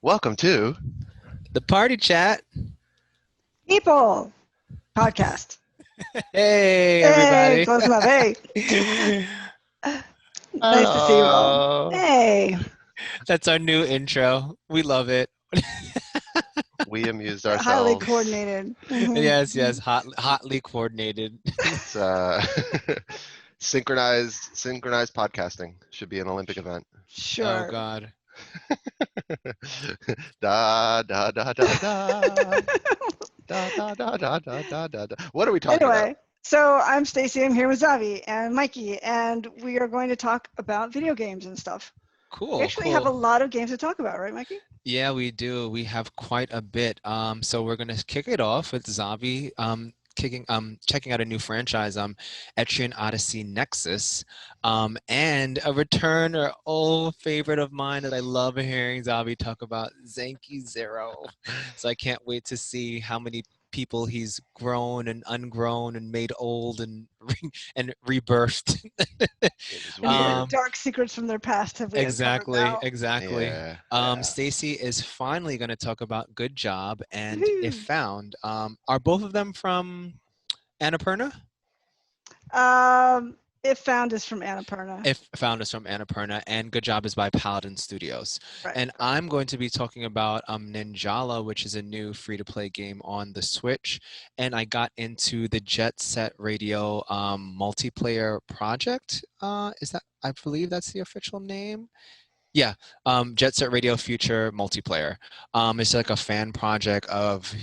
Welcome to The party chat. People podcast. Hey, Hey, everybody. close enough. Hey, nice to see you all. Hello. Hey, That's our new intro. We love it. We amused highly ourselves. coordinated. Yes. Hotly coordinated. It's synchronized podcasting should be an Olympic event. Oh Sure. God. Da da da da da da da da da da da da. What are we talking about? Anyway, so I'm Stacy. I'm here with Zavi and Mikey, and we are going to talk about video games and stuff. We Cool, actually have a cool. lot of games to talk about, right, Mikey? Yeah, we do. We have quite a bit. So we're gonna kick it off with Zavi checking out a new franchise, Etrian Odyssey Nexus, and a return or old favorite of mine that I love hearing Zavi talk about, Zenki Zero. So I can't wait to see how many people he's grown and ungrown and made old and and rebirthed. It was And what weird. dark secrets from their past have we uncovered Exactly, now? exactly. Yeah. Stacy is finally going to talk about Good Job and If Woohoo. Found. Are both of them from Annapurna? If Found is from Annapurna. If Found is from Annapurna, and Good Job is by Paladin Studios. Right. And I'm going to be talking about Ninjala, which is a new free-to-play game on the Switch. And I got into the Jet Set Radio multiplayer project. I believe that's the official name? Yeah, Jet Set Radio Future multiplayer. It's like a fan project of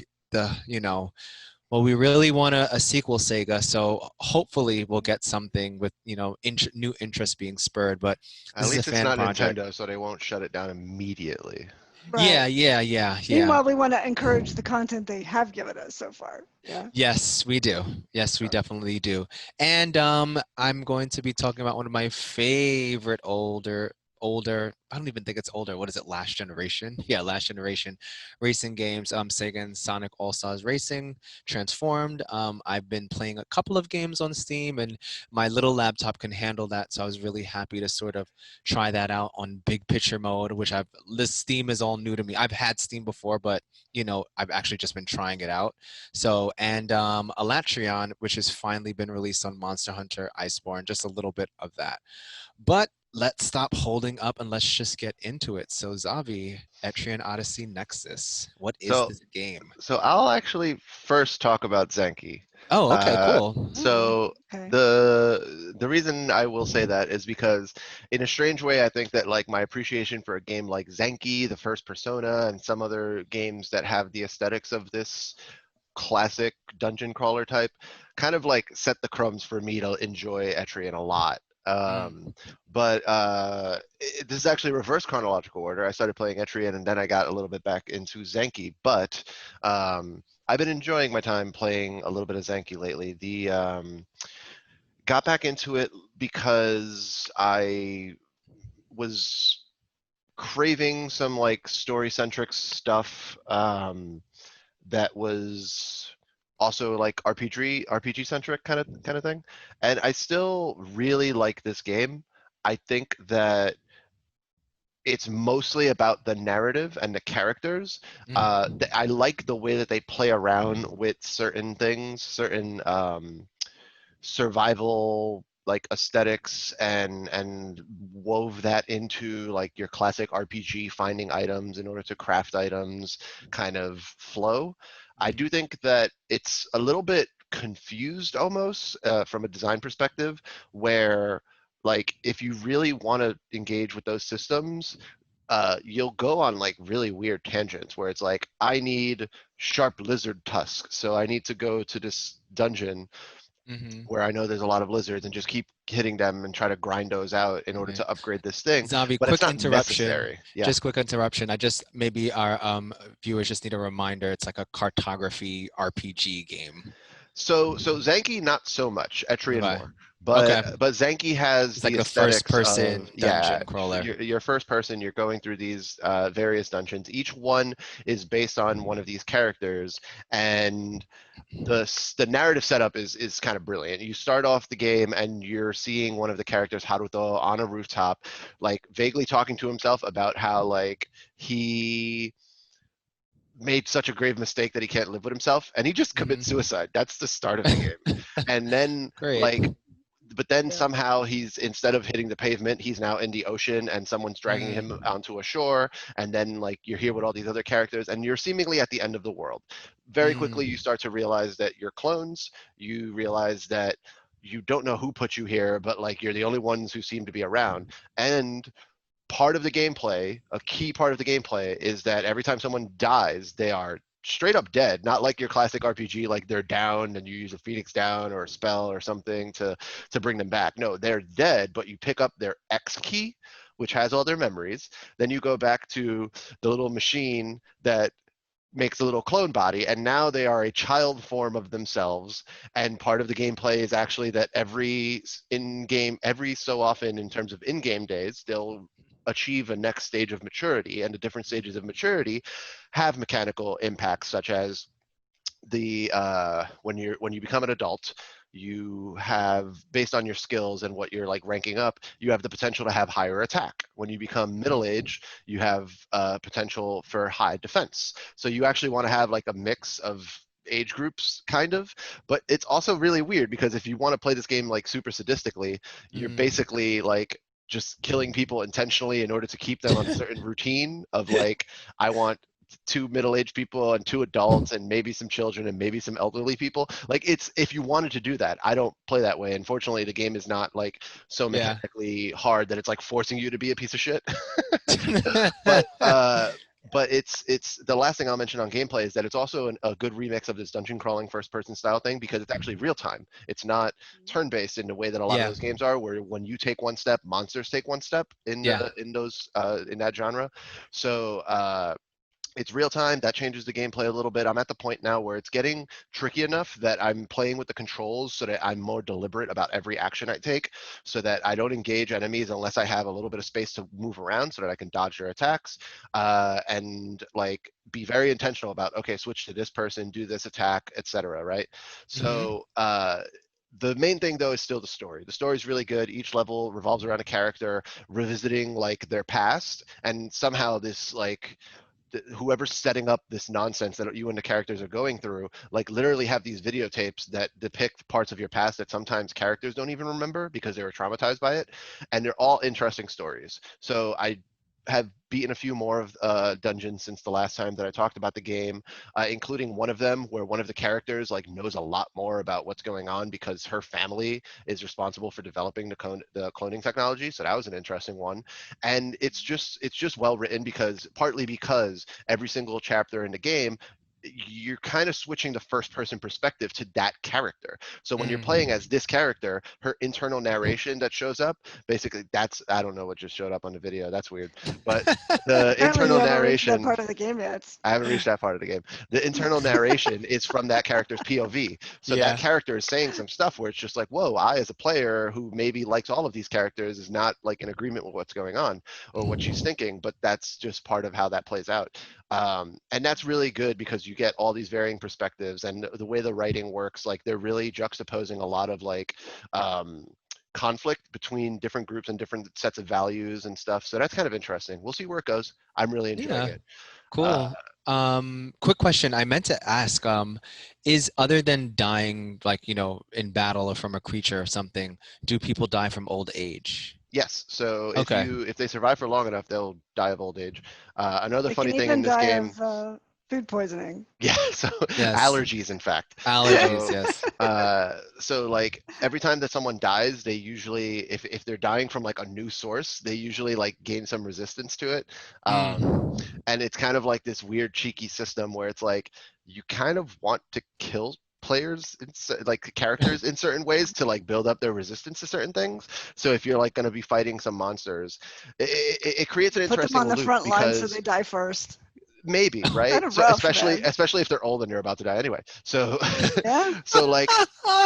well, we really want a sequel Sega, so hopefully we'll get something with, new interest being spurred, but At this is a least it's fan not project. Nintendo, so they won't shut it down immediately. Yeah, Right. yeah. Meanwhile, we want to encourage the content they have given us so far. Yeah. Yes, we do. Yes, we So, definitely do. And I'm going to be talking about one of my favorite older, I don't even think it's older. What is it? Last generation? Yeah, last generation racing games. Sega Sonic All-Stars Racing Transformed. I've been playing a couple of games on Steam and my little laptop can handle that. So I was really happy to sort of try that out on big picture mode, which this Steam is all new to me. I've had Steam before, but I've actually just been trying it out. So, and Alatreon, which has finally been released on Monster Hunter Iceborne, just a little bit of that. But let's stop holding up and let's just get into it. So, Zavi, Etrian Odyssey Nexus, what is So this game? so I'll actually first talk about Zenki. Oh, okay, Uh, cool. so okay. the reason I will say that is because in a strange way I think that like my appreciation for a game like Zenki, the first Persona, and some other games that have the aesthetics of this classic dungeon crawler type kind of like set the crumbs for me to enjoy Etrian a lot. Mm. This is actually reverse chronological order. I started playing Etrian and then I got a little bit back into Zenki, but I've been enjoying my time playing a little bit of Zenki lately. Got back into it because I was craving some like story centric stuff that was also like RPG centric kind of thing. And I still really like this game. I think that it's mostly about the narrative and the characters. Mm. I like the way that they play around with certain things, certain survival like aesthetics and wove that into like your classic RPG finding items in order to craft items kind of flow. I Mm. do think that it's a little bit confused almost from a design perspective where like if you really want to engage with those systems you'll go on like really weird tangents where it's like I need sharp lizard tusks so I need to go to this dungeon Mm-hmm. where I know there's a lot of lizards and just keep hitting them and try to grind those out in order Right. to upgrade this thing. Zavi, But it's quick not interruption. necessary. Yeah. Just quick interruption. I just maybe our viewers just need a reminder. It's like a cartography RPG game. So Zanki not so much, Etrian Okay. more. Okay. but Zenki has It's the like a first aesthetics of, person yeah, dungeon crawler. you're first person, you're going through these various dungeons. Each one is based on one of these characters, and the narrative setup is kind of brilliant. You start off the game and you're seeing one of the characters, Haruto, on a rooftop, like vaguely talking to himself about how like he made such a grave mistake that he can't live with himself, and he just commits Hmm. suicide. That's the start of the game. And then Great. like but then Yeah. somehow he's, instead of hitting the pavement, he's now in the ocean and someone's dragging him Mm. onto a shore. And then like you're here with all these other characters and you're seemingly at the end of the world. Very quickly you Mm. start to realize that you're clones. You realize that you don't know who put you here, but like you're the only ones who seem to be around. And part of the gameplay, a key part of the gameplay, is that every time someone dies, they are straight up dead. Not like your classic RPG, like they're down and you use a Phoenix down or a spell or something to bring them back. No, they're dead, but you pick up their X key, which has all their memories. Then you go back to the little machine that makes a little clone body, and now they are a child form of themselves. And part of the gameplay is actually that every so often, in terms of in-game days, they'll achieve a next stage of maturity, and the different stages of maturity have mechanical impacts, such as the when you become an adult, you have, based on your skills and what you're like ranking up, you have the potential to have higher attack. When you become middle aged, you have potential for high defense. So you actually want to have like a mix of age groups, kind of. But it's also really weird because if you want to play this game like super sadistically, you're Mm. basically like just killing people intentionally in order to keep them on a certain routine of like, I want two middle-aged people and two adults and maybe some children and maybe some elderly people. Like, it's, if you wanted to do that, I don't play that way. Unfortunately, the game is not like so Yeah. mechanically hard that it's like forcing you to be a piece of shit. but uh but it's the last thing I'll mention on gameplay is that it's also a good remix of this dungeon crawling first person style thing, because it's actually real time. It's not turn based in the way that a lot of Yeah. those games are, where when you take one step, monsters take one step Yeah. in those in that genre. So it's real time. That changes the gameplay a little bit. I'm at the point now where it's getting tricky enough that I'm playing with the controls so that I'm more deliberate about every action I take, so that I don't engage enemies unless I have a little bit of space to move around so that I can dodge their attacks, and like be very intentional about, okay, switch to this person, do this attack, etc. Right? Hmm. So the main thing though is still the story. The story is really good. Each level revolves around a character revisiting like their past, and somehow this like whoever's setting up this nonsense that you and the characters are going through, like literally have these videotapes that depict parts of your past that sometimes characters don't even remember because they were traumatized by it. And they're all interesting stories. So I have beaten a few more of dungeons since the last time that I talked about the game, including one of them where one of the characters like knows a lot more about what's going on because her family is responsible for developing the cloning technology. So that was an interesting one. And it's just well written, because partly because every single chapter in the game, you're kind of switching the first person perspective to that character. So when you're playing Mm. as this character, her internal narration that shows up, basically, that's, I don't know what just showed up on the video, that's weird, but the Apparently, you internal haven't reached that narration, part of the game yet. I haven't reached that part of the game. The internal narration is from that character's POV. So that Yeah. character is saying some stuff where it's just like, whoa, I, as a player who maybe likes all of these characters, is not like in agreement with what's going on or what she's thinking, but that's just part of how that plays out. And that's really good because you get all these varying perspectives, and the way the writing works, like they're really juxtaposing a lot of like, conflict between different groups and different sets of values and stuff. So that's kind of interesting. We'll see where it goes. I'm really enjoying Yeah. it. Uh, Cool. Quick question. I meant to ask, is other than dying, like, in battle or from a creature or something, do people die from old age? Yes. So Okay. if they survive for long enough, they'll die of old age. Another They funny can thing in even this die game, of food poisoning. yeah. So Yes. allergies, in fact. Allergies, So yes. so like every time that someone dies, they usually, if they're dying from like a new source, they usually like gain some resistance to it. Um, Mm. and it's kind of like this weird cheeky system where it's like you kind of want to kill players like characters in certain ways to like build up their resistance to certain things. So if you're like going to be fighting some monsters, it creates an Put them on interesting the loop, front line so they because die first. maybe, right? Kind of So rough, especially man. especially if they're old and you're about to die anyway. So Yeah. so like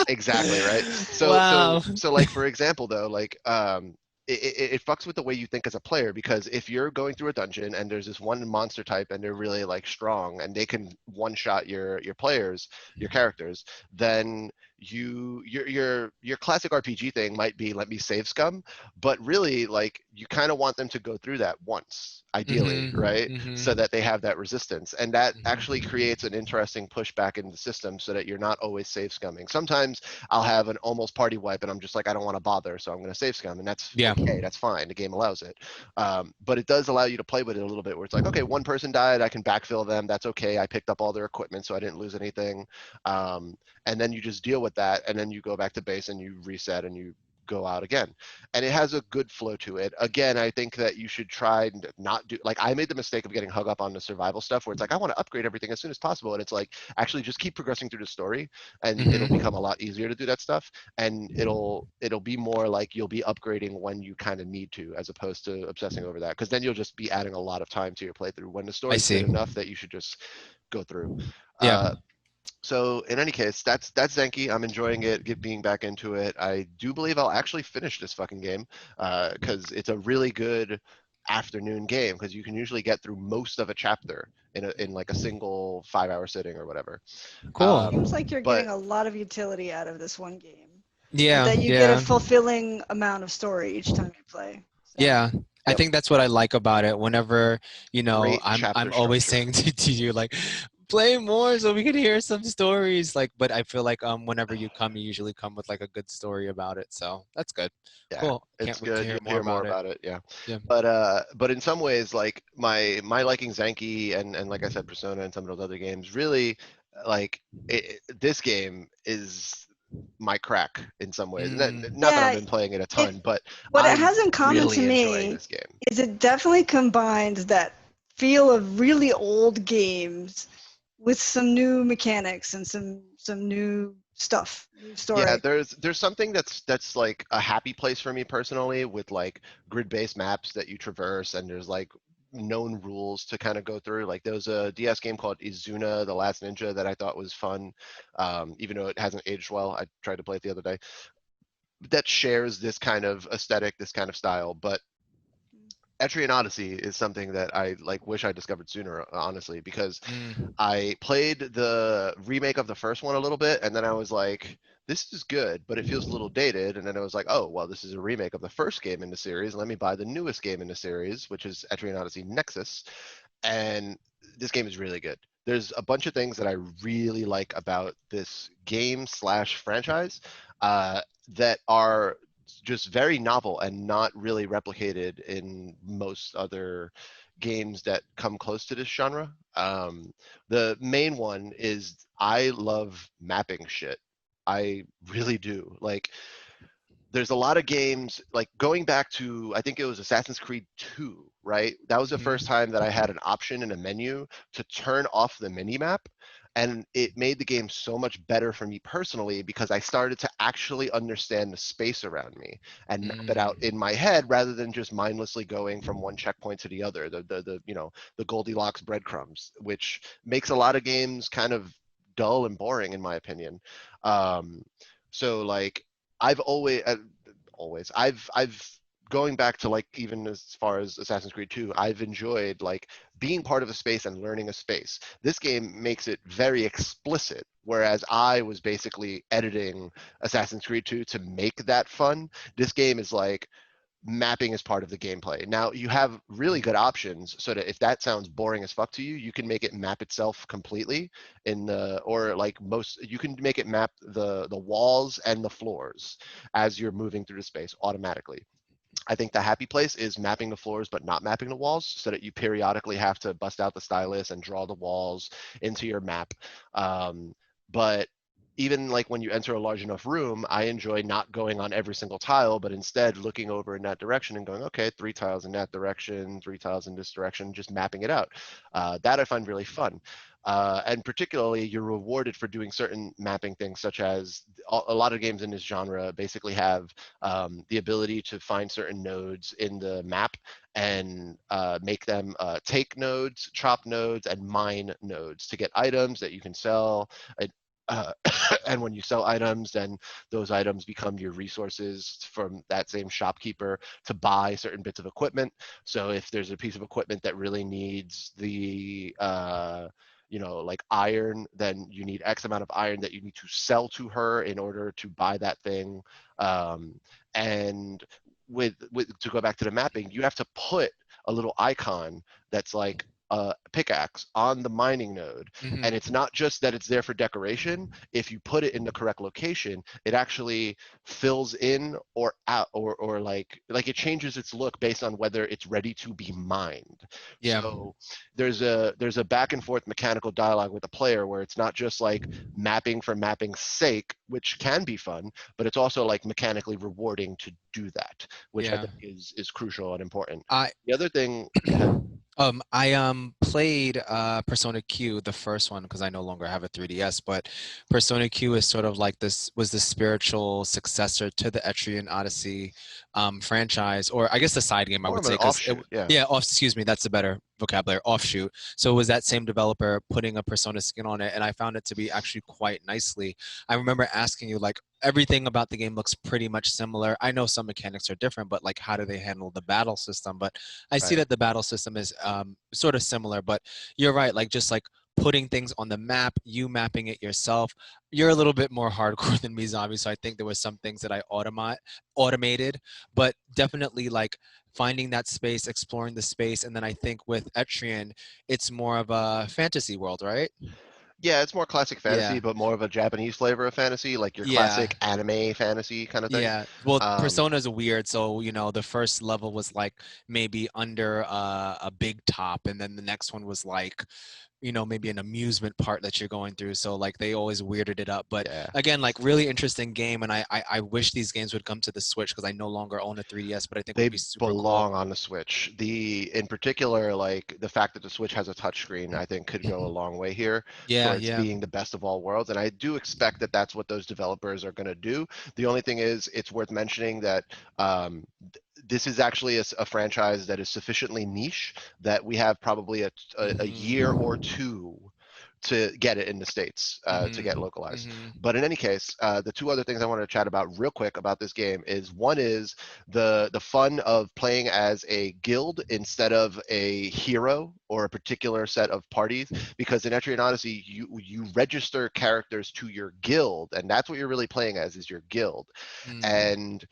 exactly, right? So so Wow. so like for example though, like it fucks with the way you think as a player, because if you're going through a dungeon and there's this one monster type and they're really like strong and they can one shot your players, your characters, then your classic RPG thing might be let me save scum, but really like you kind of want them to go through that once, ideally, Mhm. right? So Mhm. that they have that resistance, and that actually creates Mhm. an interesting pushback in the system so that you're not always save scumming. Sometimes I'll have an almost party wipe and I'm just like, I don't want to bother, so I'm going to save scum, and that's Yeah. okay, that's fine, the game allows it. But it does allow you to play with it a little bit, where it's like, okay, one person died, I can backfill them, that's okay, I picked up all their equipment so I didn't lose anything. And then you just deal with that, and then you go back to base and you reset and you go out again, and it has a good flow to it. Again, I think that you should try and not do, like, I made the mistake of getting hung up on the survival stuff where it's like I want to upgrade everything as soon as possible, and it's like actually just keep progressing through the story and it'll become a Mhm. lot easier to do that stuff, and it'll be more like you'll be upgrading when you kind of need to, as opposed to obsessing over that, because then you'll just be adding a lot of time to your playthrough when the I story's good see. enough that you should just go through. Yeah. uh, so in any case, that's Zenki. I'm enjoying it, being back into it. I do believe I'll actually finish this fucking game, because it's a really good afternoon game, because you can usually get through most of a chapter in like a single 5 hour sitting or whatever. Cool. Seems like you're But getting a lot of utility out of this one game, and Yeah. that you get a Yeah. fulfilling amount of story each time you play. So, Yeah. I yep, think that's what I like about it. Whenever, great I'm chapter always structure. saying to you like, play more so we can hear some stories. Like, but I feel like whenever you come, you usually come with like a good story about it. So that's good. Yeah, Cool. Can't it's wait to good. hear You'll more hear more about it. about it. Yeah, Yeah. but in some ways, like my liking Zanki and like I said, Persona and some of those other games, really, like this game is my crack in some ways. Mm. Not that I've yeah, been playing it a it ton, but what it I'm has in common to really enjoying me this game. is it definitely combines that feel of really old games with some new mechanics and some new stuff, new Yeah, story. there's something that's like a happy place for me personally, with like grid-based maps that you traverse, and there's like known rules to kind of go through. Like there was a DS game called Izuna, The Last Ninja, that I thought was fun, even though it hasn't aged well. I tried to play it the other day. That shares this kind of aesthetic, this kind of style, but Etrian Odyssey is something that I like wish I discovered sooner, honestly, because Mm. I played the remake of the first one a little bit, and then I was like, this is good, but it feels a little dated. And then I was like, oh, well, this is a remake of the first game in the series. Let me buy the newest game in the series, which is Etrian Odyssey Nexus. And this game is really good. There's a bunch of things that I really like about this game slash franchise, uh, that are just very novel and not really replicated in most other games that come close to this genre. The main one is I love mapping shit. I really do. Like, there's a lot of games, like going back to, I think it was Assassin's Creed 2, right? That was the first Mhm. time that I had an option in a menu to turn off the mini map, and it made the game so much better for me personally, because I started to actually understand the space around me and map it out Mm. in my head, rather than just mindlessly going from one checkpoint to the other, the Goldilocks breadcrumbs, which makes a lot of games kind of dull and boring in my opinion. um, so like I've always I've going back to like even as far as Assassin's Creed 2, I've enjoyed like being part of a space and learning a space. This game makes it very explicit, whereas I was basically editing Assassin's Creed 2 to make that fun. This game is like mapping is part of the gameplay. Now you have really good options, so that if that sounds boring as fuck to you, you can make it map itself completely in the, or like most, you can make it map the walls and the floors as you're moving through the space automatically. I think the happy place is mapping the floors but not mapping the walls, so that you periodically have to bust out the stylus and draw the walls into your map. But even like when you enter a large enough room, I enjoy not going on every single tile, but instead looking over in that direction and going, okay, 3 tiles in that direction, 3 tiles in this direction, just mapping it out. That I find really fun. And particularly, you're rewarded for doing certain mapping things, such as a lot of games in this genre basically have the ability to find certain nodes in the map and make them take nodes, chop nodes, and mine nodes to get items that you can sell. And, uh, and when you sell items, then those items become your resources from that same shopkeeper to buy certain bits of equipment. So if there's a piece of equipment that really needs the like iron, then you need X amount of iron that you need to sell to her in order to buy that thing. And with to go back to the mapping, you have to put a little icon that's like a pickaxe on the mining node. And it's not just that it's there for decoration. If you put it in the correct location, it actually fills in or out, or like it changes its look based on whether it's ready to be mined. Yeah. So there's a back and forth mechanical dialogue with the player where it's not just like mapping for mapping's sake, which can be fun, but it's also like mechanically rewarding to do that, which I Yeah. think is crucial and important. I The other thing, go ahead. I played Persona Q, the first one, because I no longer have a 3DS, but Persona Q is sort of like this, was the spiritual successor to the Etrian Odyssey franchise, or I guess the side game, I More would of an say, because offshoot, yeah. yeah, excuse me, that's a better vocabulary, offshoot. So it was that same developer putting a Persona skin on it, and I found it to be actually quite nicely. I remember asking you, like, everything about the game looks pretty much similar. I know some mechanics are different, but like, how do they handle the battle system? But I see Right. that the battle system is sort of similar, but you're right. Like, just like putting things on the map, you mapping it yourself. You're a little bit more hardcore than me, Zombie. So I think there was some things that I automated, but definitely like finding that space, exploring the space, and then I think with Etrian, it's more of a fantasy world, right? Yeah, it's more classic fantasy, Yeah. but more of a Japanese flavor of fantasy, like your Yeah. classic anime fantasy kind of thing. Yeah, well, Um, Persona's weird. So, the first level was like maybe under a big top, and then the next one was like, maybe an amusement part that you're going through. So like they always weirded it up. But yeah, again, like really interesting game, and I wish these games would come to the Switch because I no longer own a 3DS, but I think would they be super cool. belong on the Switch. In particular, like the fact that the Switch has a touchscreen, I think could go a long way here Yeah, towards yeah. being the best of all worlds. And I do expect that that's what those developers are going to do. The only thing is, it's worth mentioning that this is actually a franchise that is sufficiently niche that we have probably a year or Mm-hmm. two to get it in the States, to get Mm-hmm. localized. Mm-hmm. But in any case, the two other things I want to chat about real quick about this game is, one is the fun of playing as a guild instead of a hero or a particular set of parties, because in Etrian Odyssey, you register characters to your guild, and that's what you're really playing as, is your guild. Mm. And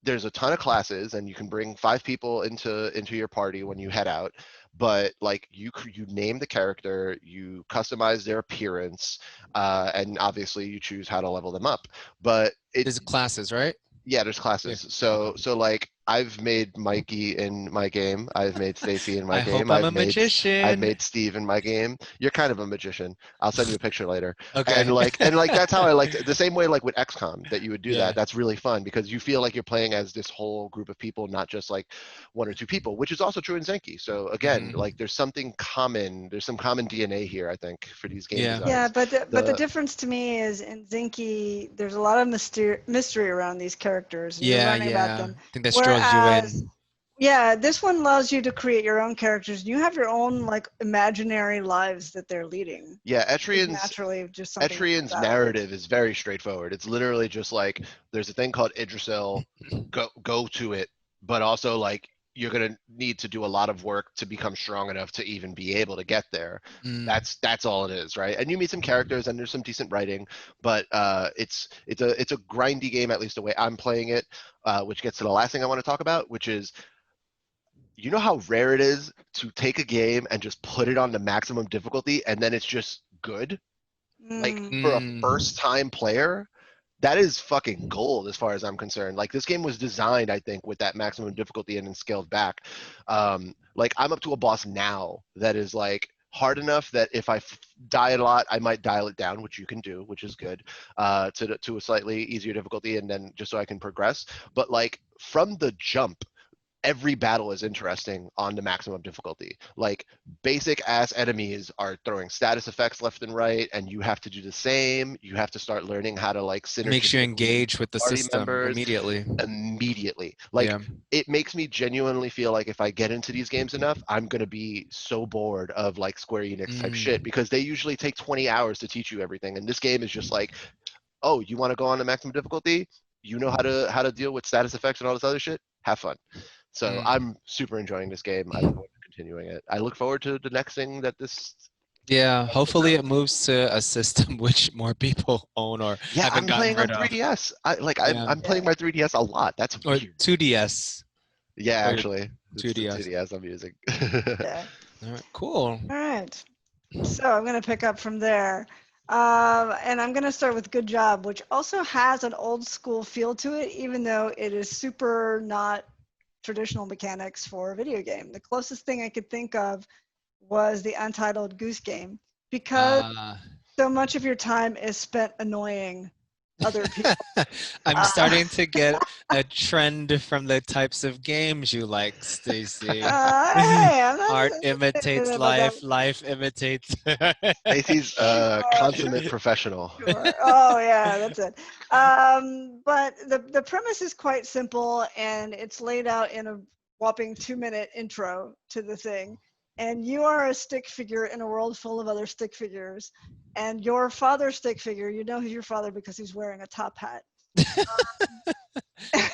there's a ton of classes, and you can bring 5 people into your party when you head out, but like you name the character, you customize their appearance, and obviously you choose how to level them up. But it There's classes, right? Yeah, there's Yeah. classes. Okay. So like I've made Mikey in my game, I've made Stacy in my I hope game, I'm a I've magician. made Steve in my game. You're kind of a magician. I'll send you a picture later. Okay. And like that's how I like the same way, like with XCOM, that you would do that. Yeah. That's really fun because you feel like you're playing as this whole group of people, not just like 1 or 2 people, which is also true in Zenki. So again, Hmm. like there's something common, there's some common DNA here, I think, for these game Yeah. Yeah, designs. but the The difference to me is in Zinky, there's a lot of mystery around these characters, and you're Yeah, learning about yeah. them. I think that draws you Whereas, in. yeah, this one allows you to create your own characters. You have your own like imaginary lives that they're leading, yeah, which is naturally just something that comes Etrian's out of it. narrative is very straightforward. It's literally just like there's a thing called Idrisil, go to it, but also like you're gonna need to do a lot of work to become strong enough to even be able to get there. Mm. That's all it is, right? And you meet some characters and there's some decent writing, but it's a grindy game, at least the way I'm playing it, which gets to the last thing I want to talk about, which is, you know how rare it is to take a game and just put it on the maximum difficulty and then it's just good? Like Mm. for a Mm. first time player, that is fucking gold as far as I'm concerned. Like this game was designed, I think, with that maximum difficulty and then scaled back. Like I'm up to a boss now that is like hard enough that if I die a lot, I might dial it down, which you can do, which is good, to a slightly easier difficulty, and then just so I can progress. But like from the jump, every battle is interesting on the maximum difficulty. Like basic ass enemies are throwing status effects left and right, and you have to do the same. You have to start learning how to like Makes you synergistically engage with the party system members immediately. Like Yeah. it makes me genuinely feel like if I get into these games enough, I'm gonna be so bored of like Square Enix type shit, because they usually take 20 hours to teach you everything, and this game is just like, oh, you want to go on the maximum difficulty? You know how to deal with status effects and all this other shit? Have fun. So I'm super enjoying this game. I look forward to continuing it. I look forward to the next thing that this. Yeah, hopefully it moves to a system which more people own or Yeah, haven't I'm gotten playing on rid of. 3DS. Yeah. I'm playing my 3DS a lot. That's Or weird. 2DS. Yeah, Or actually, it's the 2DS. 2DS I'm using. Yeah. All right, cool. All right. So I'm going to pick up from there. And I'm going to start with Good Job, which also has an old school feel to it, even though it is super not traditional mechanics for a video game. The closest thing I could think of was the Untitled Goose Game, because so much of your time is spent annoying other people. I'm starting to get a trend from the types of games you like, Stacy. Hey, I'm not Art saying imitates about that. life, life imitates. Stacey's a consummate professional. Sure. Oh yeah, that's it. But the premise is quite simple, and it's laid out in a whopping 2-minute intro to the thing. And you are a stick figure in a world full of other stick figures. And your father's stick figure, you know he's your father because he's wearing a top hat.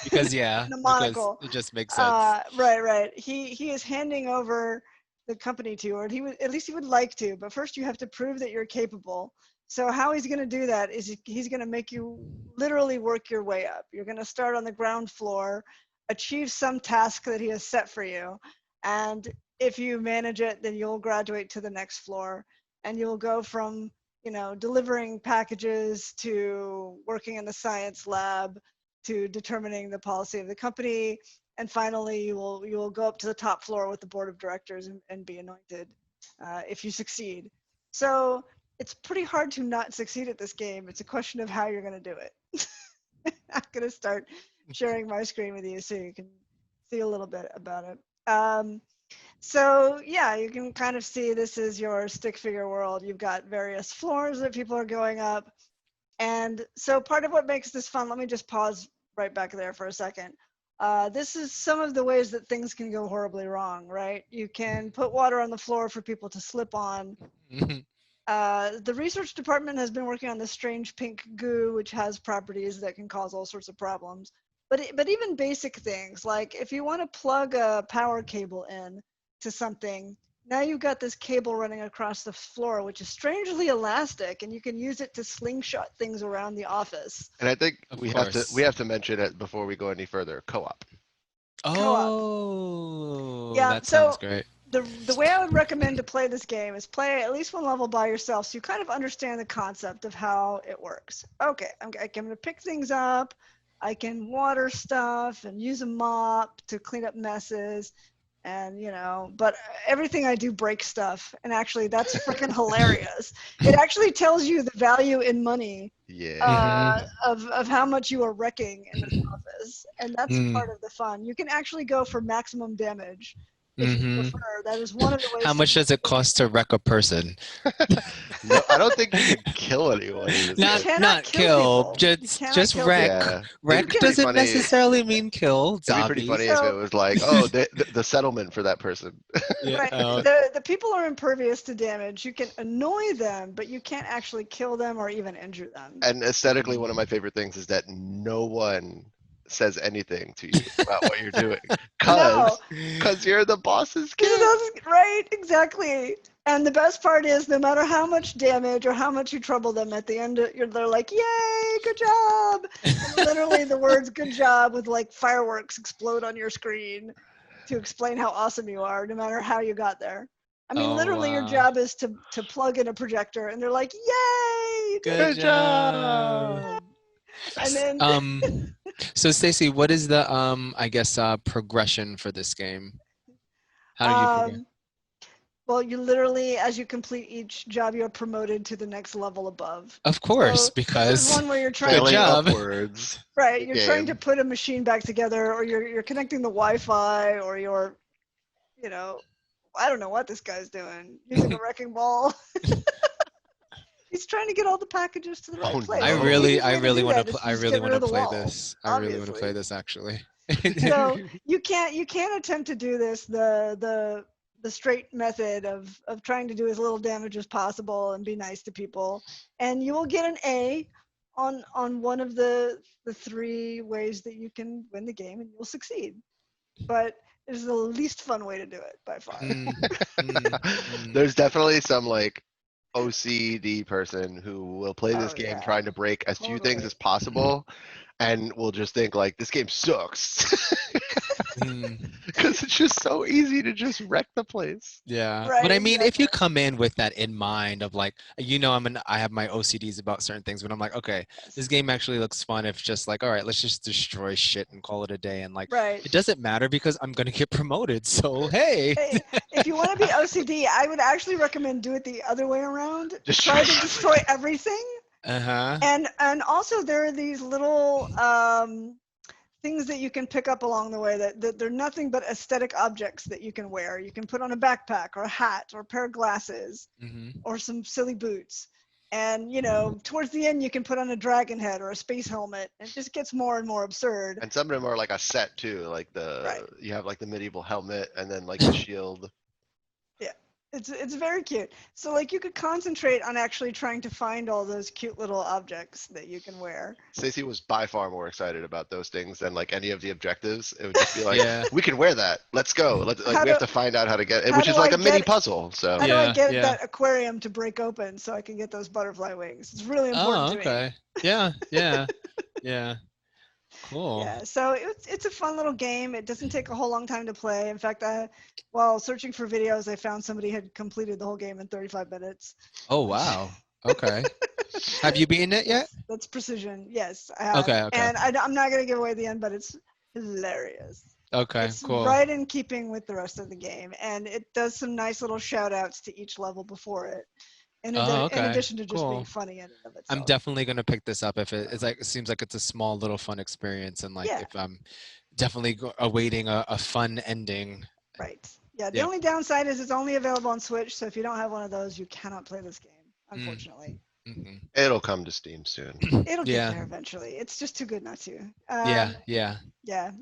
Because yeah, and a because monocle. it just makes sense. Right. He is handing over the company to you, or he would, at least he would like to. But first, you have to prove that you're capable. So how he's going to do that is he's going to make you literally work your way up. You're going to start on the ground floor, achieve some task that he has set for you, and if you manage it, then you'll graduate to the next floor, and you'll go from delivering packages to working in the science lab to determining the policy of the company, and finally you will go up to the top floor with the board of directors and be anointed if you succeed. So it's pretty hard to not succeed at this game. It's a question of how you're going to do it. I'm going to start sharing my screen with you so you can see a little bit about it. So yeah, you can kind of see this is your stick figure world. You've got various floors that people are going up. And so part of what makes this fun, let me just pause right back there for a second. This is some of the ways that things can go horribly wrong, right? You can put water on the floor for people to slip on. The research department has been working on this strange pink goo, which has properties that can cause all sorts of problems. But even basic things, like if you want to plug a power cable in to something, now you've got this cable running across the floor, which is strangely elastic, and you can use it to slingshot things around the office. And I think Of we course. have to mention it before we go any further. Co-op. Oh, Yeah, that so sounds great. the way I would recommend to play this game is play at least one level by yourself, so you kind of understand the concept of how it works. Okay, I'm going to pick things up. I can water stuff and use a mop to clean up messes, and but everything I do breaks stuff, and actually that's freaking hilarious. It actually tells you the value in money Yeah. of how much you are wrecking in this office, and that's part of the fun. You can actually go for maximum damage if you prefer. That is one of the ways How to much does it cost to wreck a person? No, I don't think you can kill anyone in this You game. cannot kill kill, people. You cannot just kill wreck. people. Yeah. Wreck It'd be doesn't funny. necessarily mean kill It'd be pretty funny zombies. if it was like, oh, the settlement for that person. Yeah. Right. The people are impervious to damage. You can annoy them, but you can't actually kill them or even injure them. And aesthetically, one of my favorite things is that no one says anything to you about what you're doing, No. cause you're the boss's kid. Right, exactly. And the best part is, no matter how much damage or how much you trouble them, at the end, they're like, "Yay, good job!" And literally, the words "good job" with like fireworks explode on your screen to explain how awesome you are, no matter how you got there. I mean, Oh, literally, your wow. job is to plug in a projector, and they're like, "Yay, you did Good Good it!" job. job. And then, So Stacy, what is the I guess progression for this game? How do you progress? Well, you literally, as you complete each job, you're promoted to the next level above. Of course, So there's because one where you're good trying Failing to, job. upwards. right, you're trying to Game. put a machine back together, or you're connecting the Wi-Fi, or you're, you know, I don't know what this guy's doing, using a wrecking ball. He's trying to get all the packages to the right Oh, place. I no. And the really, easiest I way to really do want to, that is to I just really get want rid to of the play wall, this. I really want to play obviously. this actually. So you can't attempt to do this the straight method of trying to do as little damage as possible and be nice to people, and you will get an A on one of the three ways that you can win the game, and you'll succeed. But it's the least fun way to do it by far. Mm, mm, mm. There's definitely some like OCD person who will play this Oh game yeah, trying to break as few things totally. as possible and will just think like this game sucks. Mm. Because it's just so easy to just wreck the place. Yeah, Right, but I mean, if you exactly. come in with that in mind of like, I have my OCDs about certain things, but I'm like, okay, this Yes. game actually looks fun. If just like, all right, let's just destroy shit and call it a day, and like, Right. it doesn't matter because I'm gonna get promoted. So hey, Hey, if you want to be OCD, I would actually recommend do it the other way around. Try to Destroy destroy everything. uh-huh. And also there are these little things that you can pick up along the way that they're nothing but aesthetic objects that you can wear. You can put on a backpack or a hat or a pair of glasses Hmm. or some silly boots. And towards the end you can put on a dragon head or a space helmet. It just gets more and more absurd. And some of them are like a set too, like Right. you have like the medieval helmet and then like the shield. Yeah. It's very cute. So like you could concentrate on actually trying to find all those cute little objects that you can wear. Stacey was by far more excited about those things than like any of the objectives. It would just be like, Yeah, we can wear that. Let's go. Like How we have do to find out how to get it, how which do is I like a mini get puzzle. how So do I yeah, get yeah. that aquarium to break open so I can get those butterfly wings? It's really important Oh, to me. okay. Yeah, yeah, yeah. Cool. Yeah, so it's a fun little game. It doesn't take a whole long time to play. In fact, while searching for videos, I found somebody had completed the whole game in 35 minutes, Oh, which wow. Okay. Have you beaten it yet? that's precision. Yes, I have. Okay, okay. And I'm not going to give away the end, but it's hilarious. Okay, It's cool. right in keeping with the rest of the game, and it does some nice little shout outs to each level before it, Oh, in okay. addition to just being Cool. funny in and of I'm itself. definitely gonna pick this up if it's So, like it seems like it's a small little fun experience and like yeah. if I'm definitely awaiting a fun ending. Right. Yeah. The Yep. only downside is it's only available on Switch. So if you don't have one of those, you cannot play this game, Mm, unfortunately. hmm. it'll come to Steam soon. It'll get Yeah. there eventually. It's just too good not to. Yeah. Yeah. Yeah.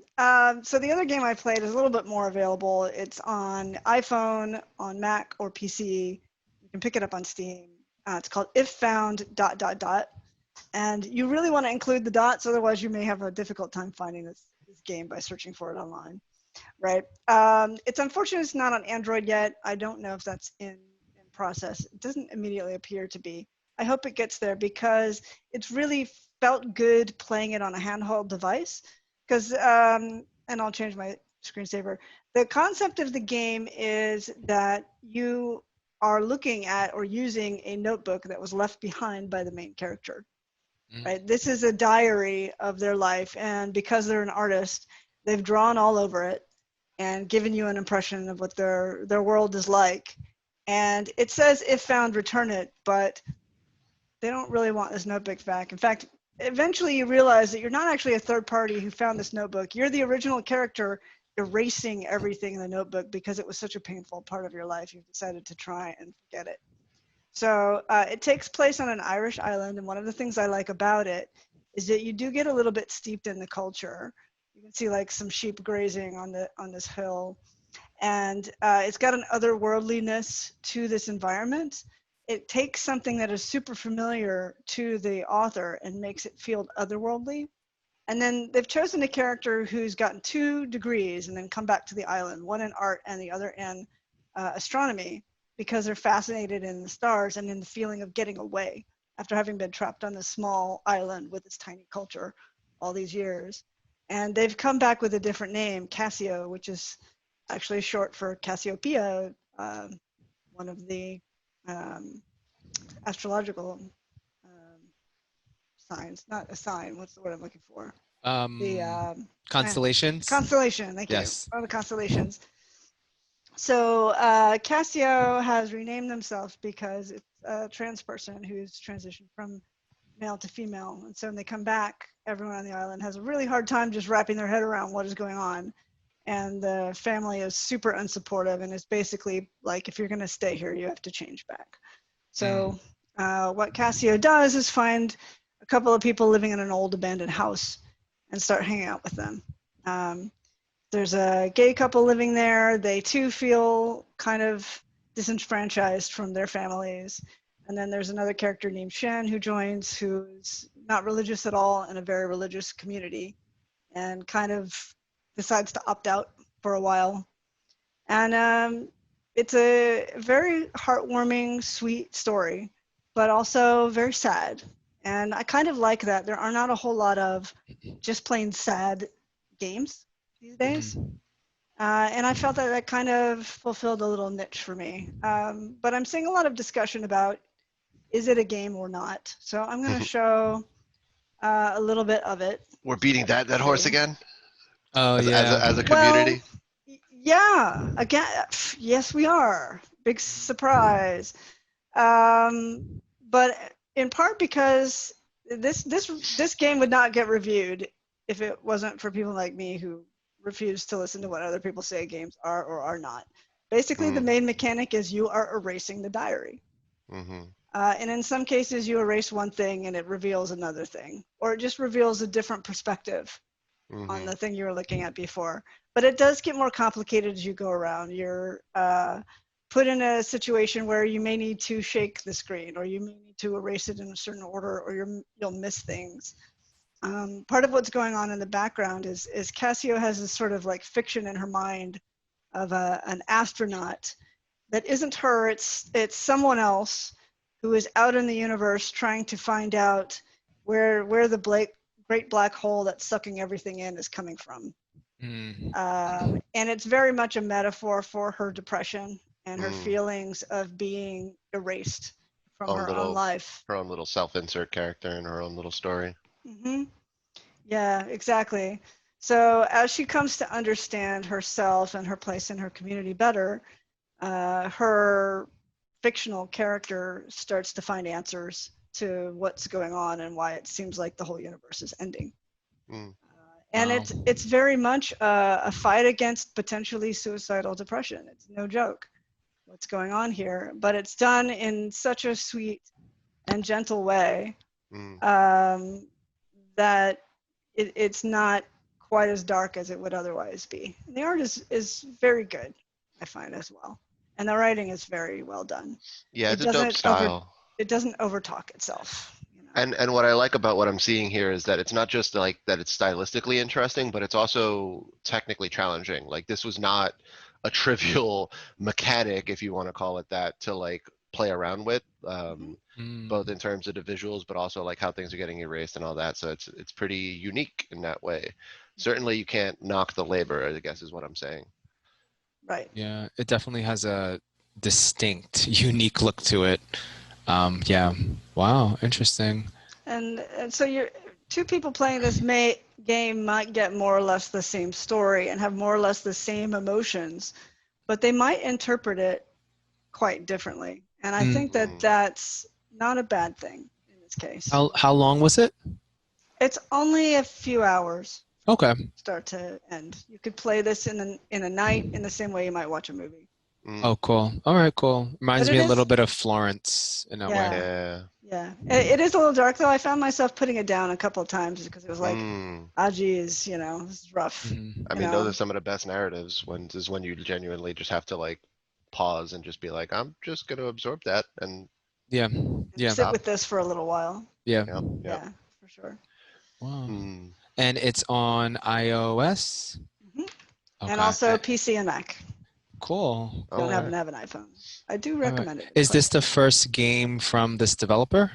So the other game I played is a little bit more available. It's on iPhone, on Mac, or PC. You can pick it up on Steam. It's called If Found ... And you really want to include the dots, otherwise you may have a difficult time finding this game by searching for it online. Right. It's unfortunate it's not on Android yet. I don't know if that's in process. It doesn't immediately appear to be. I hope it gets there because it's really felt good playing it on a handheld device. Because, and I'll change my screensaver. The concept of the game is that you are looking at or using a notebook that was left behind by the main character. Mm, Right. This is a diary of their life, and because they're an artist, they've drawn all over it and given you an impression of what their world is like. And it says if found, return it, but they don't really want this notebook back. In fact, eventually you realize that you're not actually a third party who found this notebook. You're the original character erasing everything in the notebook because it was such a painful part of your life. You've decided to try and forget it. So it takes place on an Irish island, and one of the things I like about it is that you do get a little bit steeped in the culture. You can see like some sheep grazing on this hill, and it's got an otherworldliness to this environment. It takes something that is super familiar to the author and makes it feel otherworldly. And then they've chosen a character who's gotten 2 degrees and then come back to the island, one in art and the other in astronomy, because they're fascinated in the stars and in the feeling of getting away after having been trapped on this small island with its tiny culture all these years. And they've come back with a different name, Cassio, which is actually short for Cassiopeia, one of the um, astrological signs, not a sign, what's the word I'm looking for? The constellations. constellation, thank you, Yes. one of the constellations. So Casio has renamed themselves because it's a trans person who's transitioned from male to female. And so when they come back, everyone on the island has a really hard time just wrapping their head around what is going on. And the family is super unsupportive and is basically like, if you're going to stay here, you have to change back. So what Cassio does is find a couple of people living in an old abandoned house and start hanging out with them. There's a gay couple living there. They too feel kind of disenfranchised from their families. And then there's another character named Shen who joins, who's not religious at all in a very religious community and kind of decides to opt out for a while. And it's a very heartwarming, sweet story, but also very sad. And I kind of like that. There are not a whole lot of just plain sad games these days. And I felt that that kind of fulfilled a little niche for me. But I'm seeing a lot of discussion about, is it a game or not? So I'm going to show a little bit of it. We're beating that horse again Oh as yeah. a community. Well, yeah, again, yes, we are. Big surprise. But in part because this game would not get reviewed if it wasn't for people like me who refuse to listen to what other people say games are or are not. Basically, the main mechanic is you are erasing the diary. Mm-hmm. And in some cases, you erase one thing and it reveals another thing, or it just reveals a different perspective on the thing you were looking at before. But it does get more complicated as you go around. You're put in a situation where you may need to shake the screen, or you may need to erase it in a certain order, or you'll miss things. Part of what's going on in the background is Cassio has this sort of like fiction in her mind of an astronaut that isn't her, it's someone else who is out in the universe trying to find out where the great black hole that's sucking everything in is coming from. And it's very much a metaphor for her depression and her feelings of being erased from her own life. Her own little self-insert character in her own little story. Mm-hmm. Yeah, exactly. So as she comes to understand herself and her place in her community better, her fictional character starts to find answers to what's going on and why it seems like the whole universe is ending. And it's very much a fight against potentially suicidal depression. It's no joke what's going on here, but it's done in such a sweet and gentle way that it's not quite as dark as it would otherwise be. And the art is very good, I find, as well. And the writing is very well done. Yeah, it's a dope style. It doesn't overtalk itself. You know? And what I like about what I'm seeing here is that it's not just like that it's stylistically interesting, but it's also technically challenging. Like this was not a trivial mechanic, if you want to call it that, to like play around with, both in terms of the visuals, but also like how things are getting erased and all that. So it's pretty unique in that way. Certainly you can't knock the labor, I guess is what I'm saying. Right. Yeah, it definitely has a distinct, unique look to it. Yeah. Wow. Interesting. And so you're two people playing this game might get more or less the same story and have more or less the same emotions, but they might interpret it quite differently. And I think that that's not a bad thing in this case. How long was it? It's only a few hours. Okay. Start to end. You could play this in a night in the same way you might watch a movie. Oh, cool. All right, cool. Reminds me a little bit of Florence in a way. Yeah. It is a little dark though. I found myself putting it down a couple of times because it was like, geez, you know, this is rough. I mean, those are some of the best narratives when you genuinely just have to like pause and just be like, I'm just going to absorb that and sit with this for a little while. Yeah, for sure. Wow. And it's on iOS? Okay. And also PC and Mac. Cool. Don't happen to have an iPhone. I do recommend it. Is this the first game from this developer?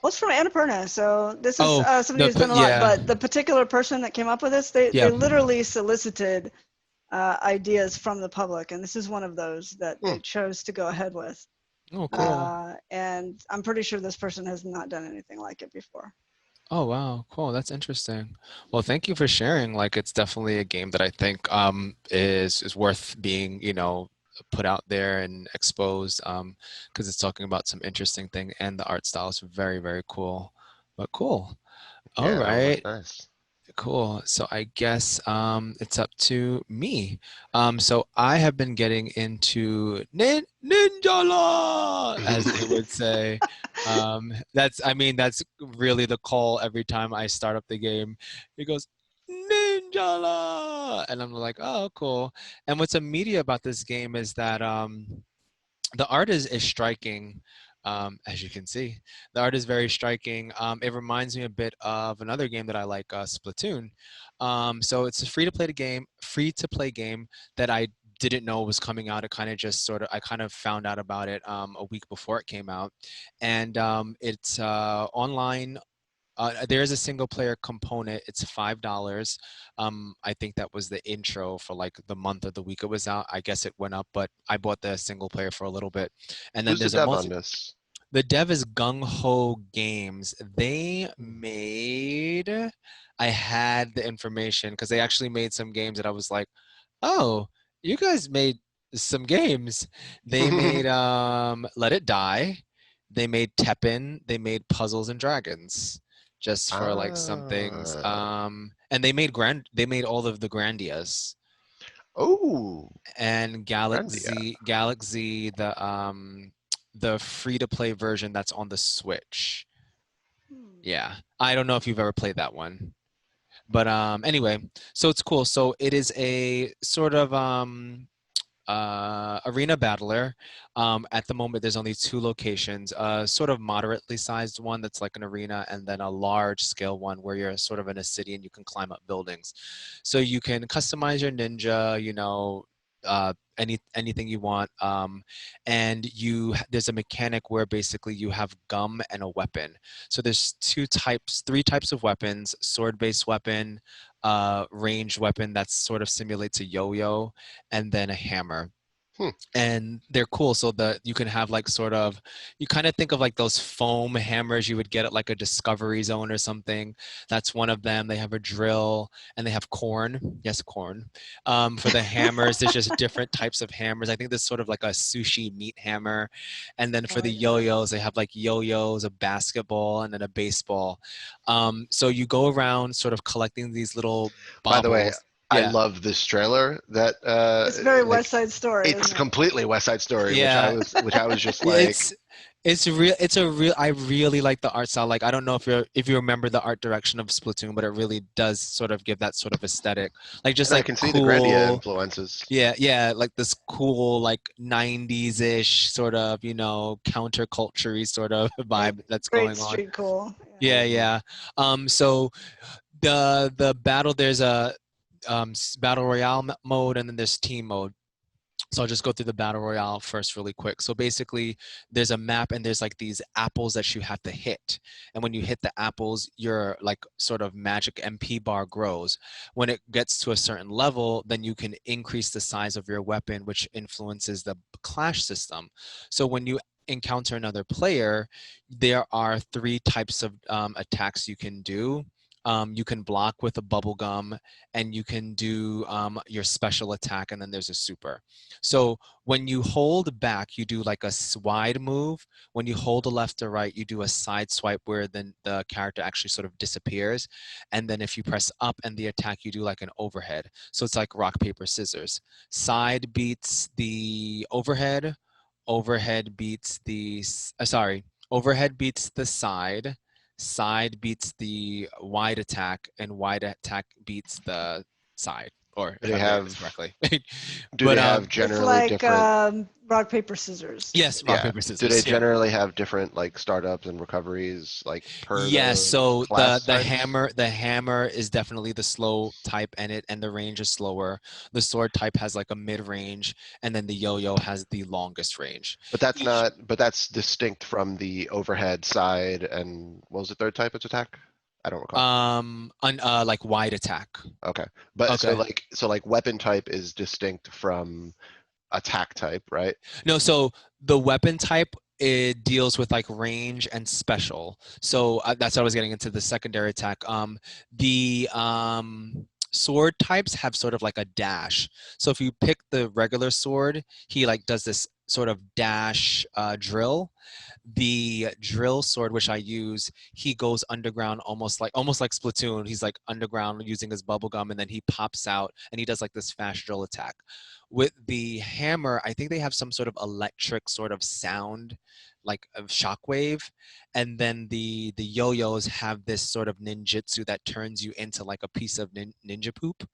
Well, it's from Annapurna, so this is somebody who's done a lot. But the particular person that came up with this, they literally solicited ideas from the public, and this is one of those that they chose to go ahead with. Oh, cool. And I'm pretty sure this person has not done anything like it before. Oh wow, cool. That's interesting. Well, thank you for sharing. Like it's definitely a game that I think is worth being, put out there and exposed because it's talking about some interesting thing and the art style is very, very cool. But cool. All Yeah, no, right. nice. Cool. So I guess it's up to me. So I have been getting into Ninja Law, as they would say. I mean, that's really the call every time I start up the game. It goes, Ninja Law! And I'm like, oh, cool. And what's immediate about this game is that the art is striking, as you can see. The art is very striking. It reminds me a bit of another game that I like, Splatoon. So it's a free to play game that I didn't know was coming out. It kind of just sort of I kind of found out about it a week before it came out, and it's online. There is a single player component. It's $5. I think that was the intro for like the month or the week it was out. I guess it went up, but I bought the single player for a little bit. And then Who's the there's a dev on multi. this? The dev is Gung Ho Games. They Hmm. made. I had the information because they actually made some games that I was like, oh, you guys made some games. They made Let It Die. They made Teppen. They made Puzzles and Dragons. Just for like some things. Ah. And they made all of the Grandias Oh, and Grandia. Galaxy the free to play version that's on the Switch. Hmm. Yeah. I don't know if you've ever played that one. But anyway, so it's cool. So it is a sort of arena battler. At the moment, there's only two locations, a sort of moderately sized one that's like an arena, and then a large scale one where you're sort of in a city and you can climb up buildings. So you can customize your ninja, anything you want. And there's a mechanic where basically you have gum and a weapon. So there's three types of weapons: sword-based weapon, ranged weapon that sort of simulates a yo-yo, and then a hammer. Hmm. And they're cool so that you can have like sort of you kind of think of like those foam hammers you would get at like a discovery zone or something. That's one of them. They have a drill and they have corn. Yes, corn. For the hammers, there's just different types of hammers. I think there's sort of like a sushi meat hammer. And then for Oh the yeah. yo-yos, they have like yo-yos, a basketball, and then a baseball. So you go around sort of collecting these little By the way, baubles. I Yeah. love this trailer. That It's very West like Side Story, it's isn't it? completely West Side Story, Yeah. which I was just Yeah, like, it's a real I really like the art style. Like I don't know if you remember the art direction of Splatoon, but it really does sort of give that sort of aesthetic. Like just and I like can see the Grandia cool, influences. yeah, like this cool like 90s-ish sort of, counterculture-y sort of Yeah. vibe that's Great going on. street cool. Yeah. Yeah, Hmm. yeah. So the battle there's a battle royale mode and then there's team mode. So I'll just go through the battle royale first really quick. So basically there's a map and there's like these apples that you have to hit. And when you hit the apples, your like sort of magic MP bar grows. When it gets to a certain level, then you can increase the size of your weapon, which influences the clash system. So when you encounter another player, there are three types of attacks you can do. You can block with a bubble gum, and you can do your special attack, and then there's a super. So when you hold back, you do like a wide move. When you hold a left or right, you do a side swipe where then the character actually sort of disappears. And then if you press up and the attack, you do like an overhead. So it's like rock, paper, scissors. Side beats the overhead. Overhead beats overhead beats the side. Side beats the wide attack, and wide attack beats the side. Or Do if they I'm getting this have correctly. do But they have It's generally like different? rock paper scissors. yes, rock Yeah. paper Do they scissors. Yeah. generally have different like startups and recoveries like per Yes, the so class types? the hammer is definitely the slow type and the range is slower. The sword type has like a mid range, and then the yo-yo has the longest range. Each But that's distinct from the overhead side and what was the third type of attack? I don't recall. like wide attack. Okay. But Okay. so like weapon type is distinct from attack type, right? No, so the weapon type it deals with like range and special. So that's what I was getting into the secondary attack. The sword types have sort of like a dash. So if you pick the regular sword, he like does this sort of dash drill. The drill sword which I use, he goes underground almost like Splatoon. He's like underground using his bubble gum, and then he pops out and he does like this fast drill attack. With the hammer, I think they have some sort of electric sort of sound, like of shockwave, and then the yo-yos have this sort of ninjutsu that turns you into like a piece of ninja poop,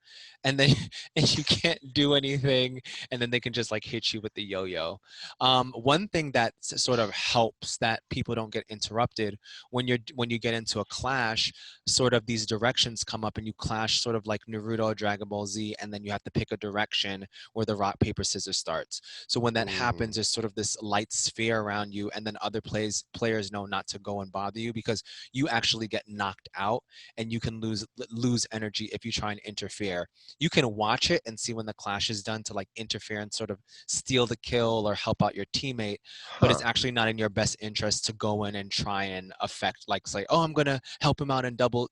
and then and you can't do anything, and then they can just like hit you with the yo-yo. One thing that sort of helps that people don't get interrupted when you get into a clash, sort of these directions come up and you clash sort of like Naruto or Dragon Ball Z, and then you have to pick a direction where the rock paper scissors starts. So when that happens, there's sort of this light sphere around you, and then other players know not to go and bother you because you actually get knocked out, and you can lose energy if you try and interfere. You can watch it and see when the clash is done to like interfere and sort of steal the kill or help out your teammate, but it's Huh. actually not in your best interest to go in and try and affect, like say, oh, I'm gonna help him out and double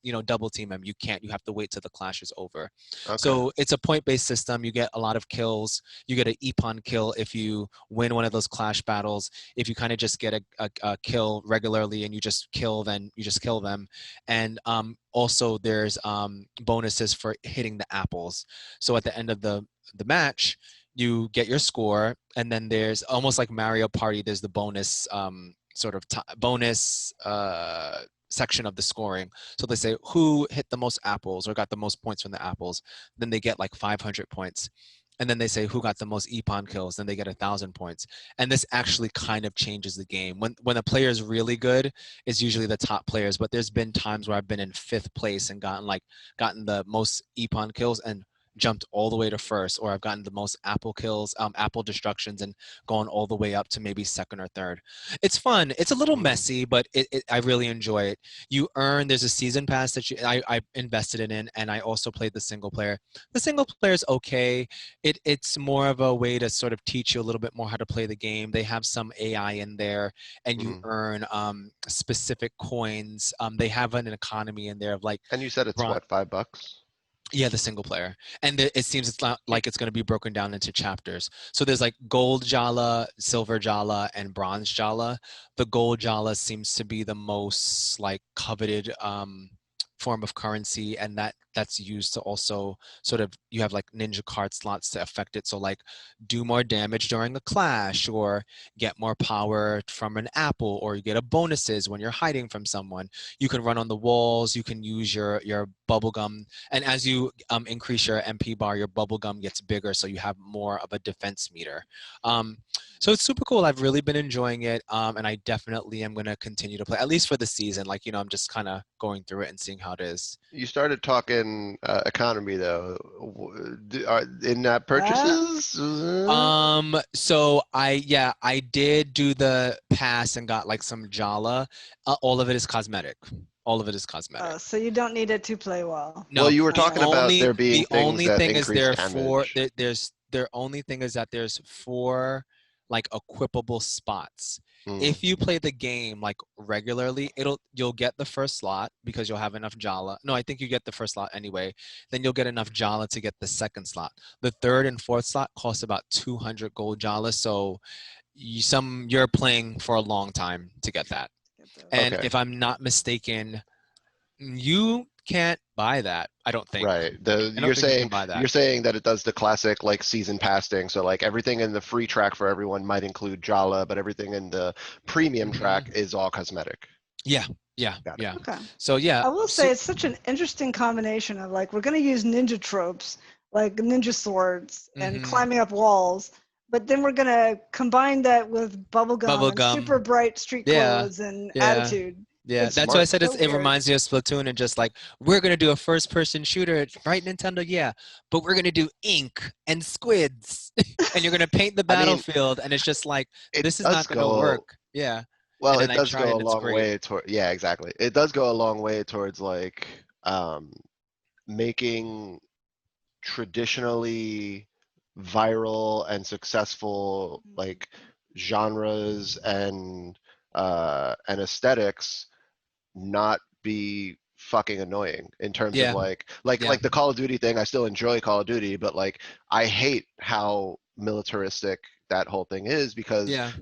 team him. You can't. You have to wait till the clash is over. Okay. So it's a point-based system. You get a lot of kills. You get an Epon kill if you win one of those clash battles. If you kind of just get a kill regularly and you just kill, then you just kill them. And also there's bonuses for hitting the apples. So at the end of the match, you get your score, and then there's almost like Mario Party. There's the bonus sort of bonus section of the scoring. So they say who hit the most apples or got the most points from the apples, then they get like 500 points. And then they say who got the most Epon kills, then they get 1,000 points. And this actually kind of changes the game. When a player is really good, it's usually the top players. But there's been times where I've been in 5th place and gotten the most Epon kills and jumped all the way to 1st, or I've gotten the most apple kills, apple destructions, and gone all the way up to maybe 2nd or 3rd. It's fun. It's a little messy, but I really enjoy it. There's a season pass that I invested in, and I also played the single player. The single player is okay. It's more of a way to sort of teach you a little bit more how to play the game. They have some AI in there, and you earn specific coins. They have an economy in there of like, And you said it's what, $5? yeah, the single player. And it seems it's not like it's going to be broken down into chapters. So there's like gold Jala, silver Jala, and bronze Jala. The gold Jala seems to be the most like coveted form of currency, and that's used to also sort of, you have like ninja card slots to affect it. So like do more damage during a clash, or get more power from an apple, or you get a bonuses when you're hiding from someone. You can run on the walls, you can use your bubble gum, and as you increase your MP bar, your bubble gum gets bigger, so you have more of a defense meter. So it's super cool. I've really been enjoying it, and I definitely am going to continue to play, at least for the season. Like, I'm just kind of going through it and seeing how it is. You started talking economy though. In purchases? So I did do the pass and got like some Jala. All of it is cosmetic. All of it is cosmetic. So you don't need it to play well. No, Well, you were the talking about there being the things only that thing is increase there's their only thing is that there's 4 like equipable spots. Mm. If you play the game like regularly, you'll get the first slot because you'll have enough Jala. No, I think you get the first slot anyway. Then you'll get enough Jala to get the second slot. The third and fourth slot cost about 200 gold Jala, so you're playing for a long time to get that. And Okay. if I'm not mistaken, you can't buy that. I don't think. Right. I don't think you can buy that. You're saying that it does the classic like season pass thing. So like everything in the free track for everyone might include Jala, but everything in the premium track is all cosmetic. Yeah. Got it. Okay. So yeah. I will say it's such an interesting combination of like, we're going to use ninja tropes, like ninja swords and climbing up walls, but then we're going to combine that with bubblegum and super bright street clothes and attitude. Yeah, It's that's why I said so it weird. reminds me of Splatoon, and just like, we're going to do a first-person shooter, right, Nintendo? Yeah, but we're going to do ink and squids, and you're going to paint the I mean, battlefield, and it's just like, it this is does not going to go. work. Yeah. Well, And it then I does tried, go a and it's long great. way toward. Yeah, exactly. It does go a long way towards like making traditionally viral and successful like genres and aesthetics not be fucking annoying in terms of Yeah. like Yeah. the Call of Duty thing. I still enjoy Call of Duty, but like I hate how militaristic that whole thing is because Yeah.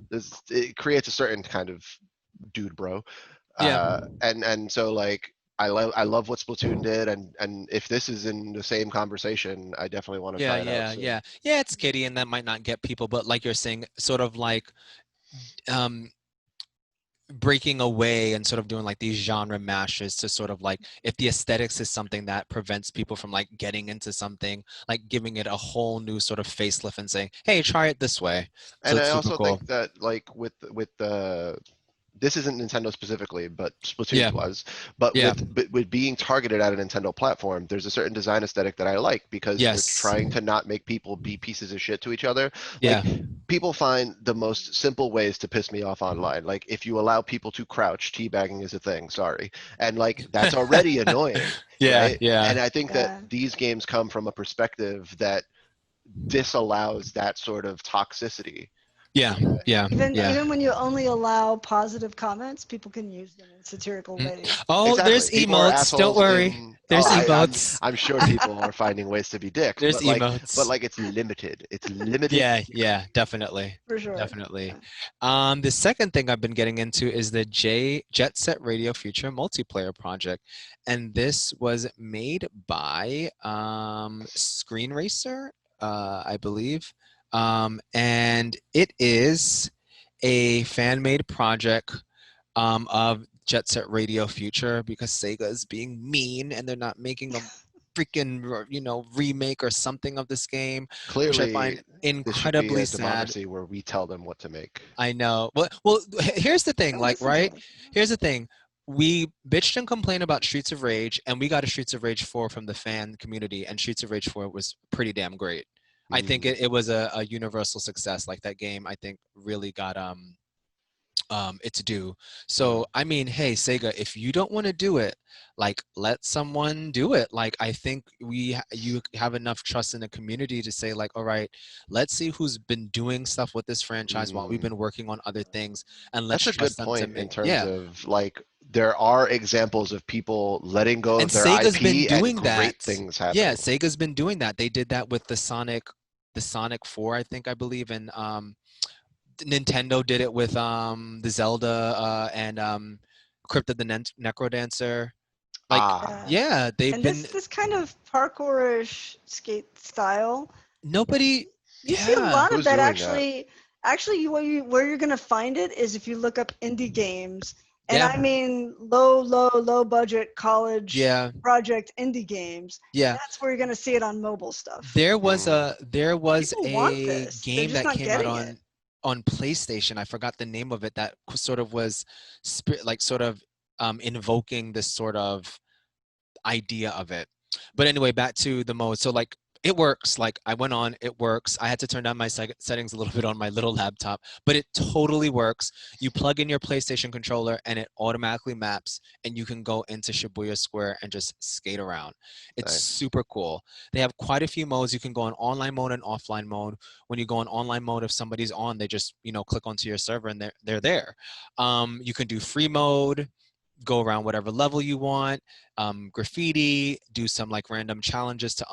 it creates a certain kind of dude bro. Yeah. And so like I love what Splatoon did, and if this is in the same conversation, I definitely want to Yeah. try it out Yeah. soon. Yeah. Yeah. It's kiddie, and that might not get people, but like you're saying, sort of like um breaking away and sort of doing like these genre mashes to sort of like, if the aesthetics is something that prevents people from like getting into something, like giving it a whole new sort of facelift and saying, hey, try it this way. So And it's I super also cool. think that like with the this isn't Nintendo specifically, but Yeah. Splatoon was. But Yeah. with being targeted at a Nintendo platform, there's a certain design aesthetic that I like because they're Yes. trying to not make people be pieces of shit to each other. Yeah. Like people find the most simple ways to piss me off online. Like if you allow people to crouch, teabagging is a thing. Sorry, and like that's already annoying, Yeah. right? Yeah. And I think that Yeah. these games come from a perspective that disallows that sort of toxicity. Yeah. Okay. Yeah. Yeah. Even when you only allow positive comments, people can use them in satirical Mm. ways. Oh, Exactly. there's People are emotes. Don't assholes worry. in. Oh, There's emotes. I'm sure people are finding ways to be dicks, There's but emotes. like it's limited. It's limited. Yeah, yeah, definitely. For sure. Definitely. Yeah. The second thing I've been getting into is the Jet Set Radio Future multiplayer project. And this was made by Screen Racer, I believe. And it is a fan-made project of Jet Set Radio Future, because Sega is being mean and they're not making a freaking remake or something of this game, which I Clearly, find this should be incredibly a sad. democracy where we tell them what to make. I know. Well, here's the thing, They'll like, listen to right? us. Here's the thing. We bitched and complained about Streets of Rage, and we got a Streets of Rage 4 from the fan community, and Streets of Rage 4 was pretty damn great. I think Mm. it was a universal success. Like, that game, I think, really got its due. Mm. So I mean, hey, Sega, if you don't want to do it, like, let someone do it. Like, I think you have enough trust in the community to say, like, all right, let's see who's been doing stuff with this franchise while we've Mm. been working on other things, and let's That's a good trust them to point in make, terms yeah. of like there are examples of people letting go And of their Sega's been IP and doing that. great things Yeah, happening. Sega's been doing that. They did that with the Sonic 4, I believe, and Nintendo did it with the Zelda and Crypt of the Necrodancer. Like, Ah, Yeah. yeah, they've And been this kind of parkourish skate style, nobody. you see a Yeah, lot of who's that doing that? actually where you're going to find it is if you look up indie games. And yeah, I mean low budget college yeah, project indie games. yeah. That's where you're going to see it on mobile stuff. There was Mm. People want a this. They're game just that not came out getting it. on PlayStation. I forgot the name of it. That sort of was like sort of invoking this sort of idea of it. But anyway, back to the mode. So like, it works. Like, I went on, it works. I had to turn down my settings a little bit on my little laptop, but it totally works. You plug in your PlayStation controller and it automatically maps, and you can go into Shibuya Square and just skate around. It's Nice. super cool. They have quite a few modes. You can go on online mode and offline mode. When you go on online mode, if somebody's on, they just, click onto your server and they're there. You can do free mode, go around whatever level you want, graffiti, do some like random challenges to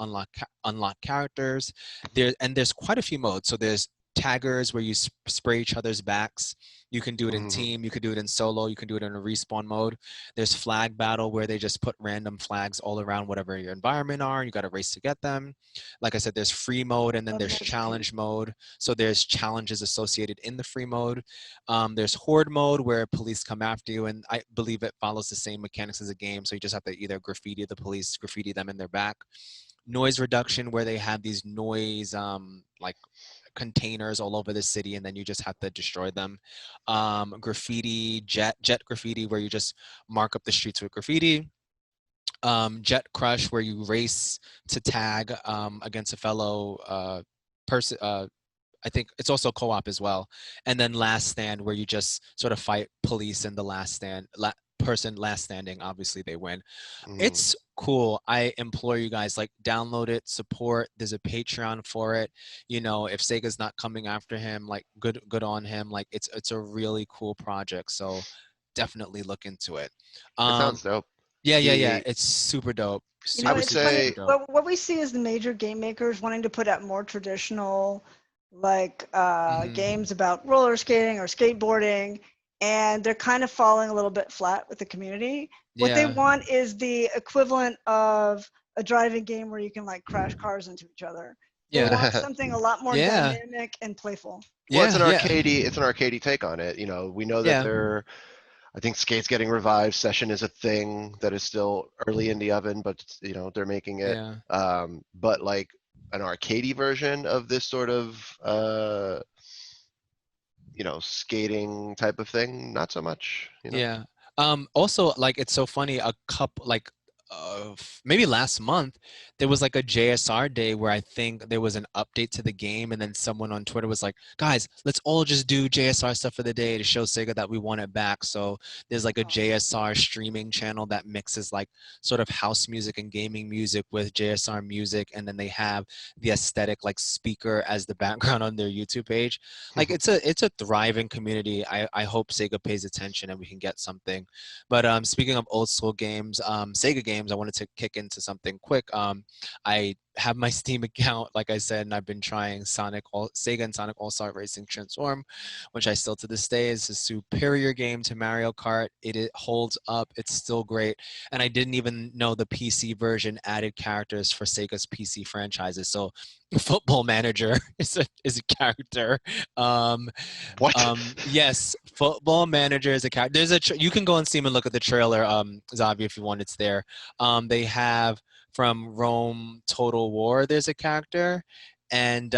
unlock characters. There's quite a few modes. So there's taggers where you spray each other's backs. You can do it in Mhm. team, you can do it in solo, you can do it in a respawn mode. There's flag battle where they just put random flags all around whatever your environment are, and you got to race to get them. Like I said, there's free mode, and then Oh, there's that's cute. challenge mode. So there's challenges associated in the free mode. There's horde mode where police come after you, and I believe it follows the same mechanics as a game. So you just have to either graffiti the police, graffiti them in their back. Noise reduction, where they have these noise like containers all over the city, and then you just have to destroy them. Graffiti, jet graffiti, where you just mark up the streets with graffiti. Jet crush, where you race to tag against a fellow person. I think it's also co-op as well. And then Last Stand, where you just sort of fight police in the Last Stand person last standing, obviously they win. Mm. It's cool. I implore you guys, like, download it, support. There's a Patreon for it. You know, if Sega's not coming after him, like, good on him. Like, it's a really cool project. So definitely look into it. It Um, sounds dope. yeah. The It's super dope. You know, I Super, would it's super, funny. super say, dope. What we see is the major game makers wanting to put out more traditional, like Hmm. games about roller skating or skateboarding, and they're kind of falling a little bit flat with the community. What they Yeah, want is the equivalent of a driving game where you can like crash cars into each other. They yeah, want something a lot more yeah, dynamic and playful. well, yeah, yeah, it's an arcadey take on it. You know, we know that yeah, they're I think Skate's getting revived. Session is a thing that is still early in the oven, but you know they're making it. yeah. But like an arcadey version of this sort of skating type of thing, not so much. Yeah. Also, like, it's so funny, a couple, like, maybe last month, there was like a JSR day where I think there was an update to the game, and then someone on Twitter was like, guys, let's all just do JSR stuff for the day to show Sega that we want it back. So there's like a Oh, JSR streaming channel that mixes like sort of house music and gaming music with JSR music, and then they have the aesthetic like speaker as the background on their YouTube page. Like, it's a thriving community. I hope Sega pays attention and we can get something. But speaking of old school games, Sega games, I wanted to kick into something quick. I have my Steam account, like I said, and I've been trying Sega and Sonic All Star Racing Transform, which I still to this day is a superior game to Mario Kart. It holds up. It's still great, and I didn't even know the PC version added characters for Sega's PC franchises. So, Football Manager is a character. Um, What? yes, Football Manager is a character. You can go on Steam and look at the trailer, Zavi, if you want. It's there. They have from Rome Total War. There's a character, and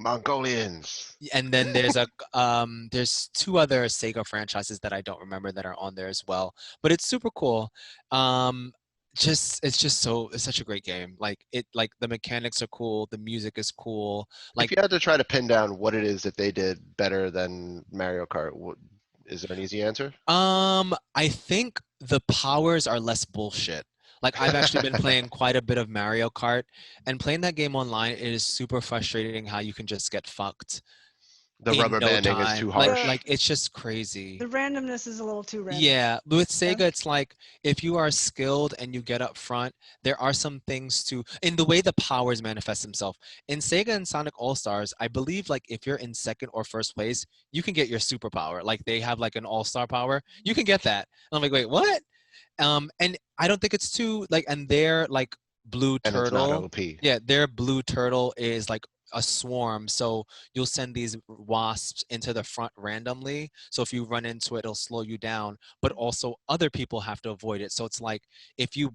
Mongolians. then there's two other Sega franchises that I don't remember that are on there as well. But it's super cool. Um, it's such a great game. Like the mechanics are cool, the music is cool. If Like, you had to try to pin down what it is that they did better than Mario Kart, is there an easy answer? I think the powers are less bullshit. Like, I've actually been playing quite a bit of Mario Kart, and playing that game online, it is super frustrating how you can just get fucked The in rubber no banding is too time. Like The harsh. like it's just crazy. the randomness is a little too random. Yeah, but with Yeah. Sega, it's like if you are skilled and you get up front, there are some things to in the way the powers manifest themselves. In Sega and Sonic All Stars, I believe like if you're in second or first place, you can get your superpower. Like they have like an all-star power. You can get that. And I'm like, wait, what? And I don't think it's too like, and their like blue And it's not turtle, OP. yeah, their blue turtle is like a swarm. So you'll send these wasps into the front randomly. So if you run into it, it'll slow you down. But also other people have to avoid it. So it's like if you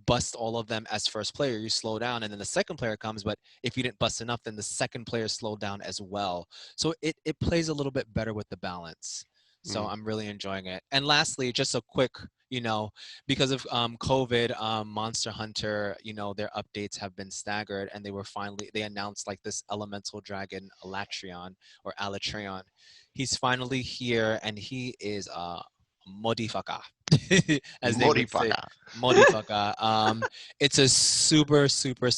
bust all of them as first player, you slow down, and then the second player comes. But if you didn't bust enough, then the second player slowed down as well. So it plays a little bit better with the balance. So Mm. I'm really enjoying it. And lastly, just a quick, because of COVID, Monster Hunter, their updates have been staggered, and they announced like this elemental dragon, Alatreon or Alatreon. He's finally here, and he is Modifaka, as they would say, Morifaka. Modifaka. It's a super, super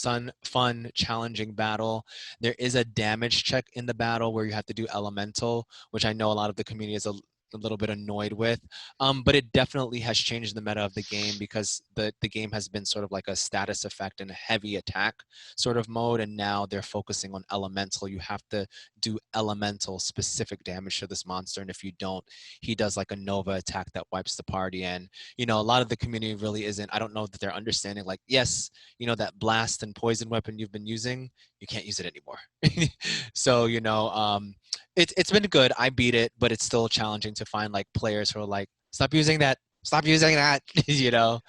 fun, challenging battle. There is a damage check in the battle where you have to do elemental, which I know a lot of the community is a little bit annoyed with. But it definitely has changed the meta of the game because the game has been sort of like a status effect and a heavy attack sort of mode, and now they're focusing on elemental. You have to do elemental specific damage to this monster, and if you don't, he does like a Nova attack that wipes the party. And a lot of the community really isn't. I don't know that they're understanding. Like, yes, that blast and poison weapon you've been using, you can't use it anymore. So it's been good. I beat it, but it's still challenging to find like players who are like, stop using that, stop using that, But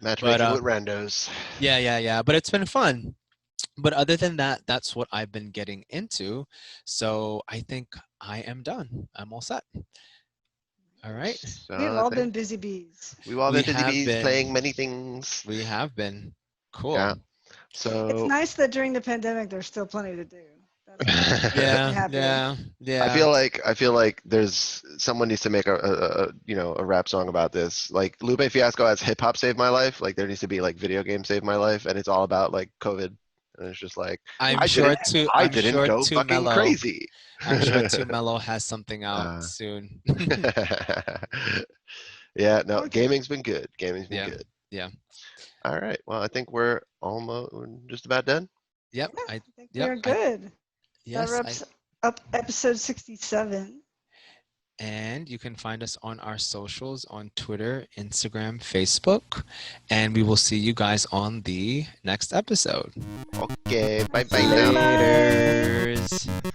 Matchmaking with randos. yeah. But it's been fun. But other than that, that's what I've been getting into. So I think I am done. I'm all set. All right. So We have I all think been busy bees. we've all We been busy have bees playing been. many things. We have been. Cool. Yeah. It's So nice that during the pandemic there's still plenty to do. That's makes me happy. Yeah. I feel like there's someone needs to make a rap song about this. Like Lupe Fiasco has hip hop saved my life. Like there needs to be like video game saved my life, and it's all about like COVID. And it's just like I'm didn't sure too. I I'm didn't sure go too fucking mellow. crazy. I'm sure too mellow has something out uh, soon. yeah, no, Okay. gaming's been good. Gaming's been Yeah. good. Yeah. All right. Well, I think we're almost just about done. Yep. Yeah, I. I think we Yep. are good. That Yes. wraps up episode 67. And you can find us on our socials on Twitter, Instagram, Facebook, and we will see you guys on the next episode. Okay. Bye bye now. Laters.